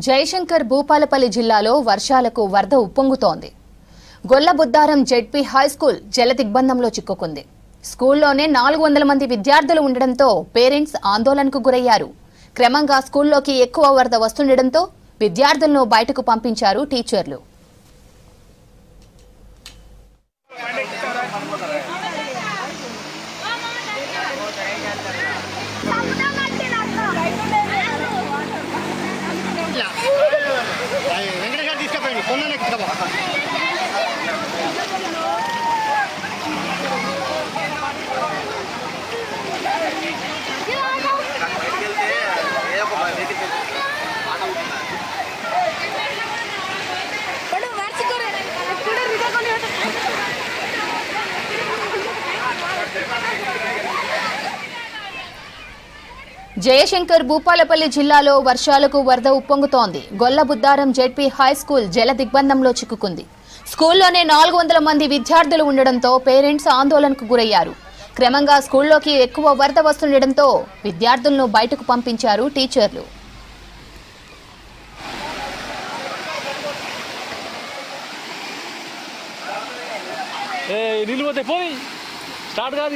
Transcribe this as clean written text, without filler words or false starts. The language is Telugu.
జయశంకర్ భూపాలపల్లి జిల్లాలో వర్షాలకు వరద ఉప్పొంగుతోంది. గొల్లబుద్దారం జెడ్పీ హైస్కూల్ జలదిగ్బంధంలో చిక్కుకుంది. స్కూల్లోనే 400 మంది విద్యార్థులు ఉండడంతో పేరెంట్స్ ఆందోళనకు గురయ్యారు. క్రమంగా స్కూల్లోకి ఎక్కువ వరద వస్తుండటంతో విద్యార్థులను బయటకు పంపించారు టీచర్లు. జయశంకర్ భూపాలపల్లి జిల్లాలో వర్షాలకు వరద ఉప్పొంగుతోంది. గొల్లబుద్దారం జెడ్పీ హైస్కూల్ జల దిగ్బంధంలో చిక్కుకుంది. స్కూల్లోనే 400 మంది విద్యార్థులు ఉండడంతో పేరెంట్స్ ఆందోళనకు గురయ్యారు. క్రమంగా స్కూల్లోకి ఎక్కువ వరద వస్తుండటంతో విద్యార్థులను బయటకు పంపించారు టీచర్లు. స్టార్ట్ కాదు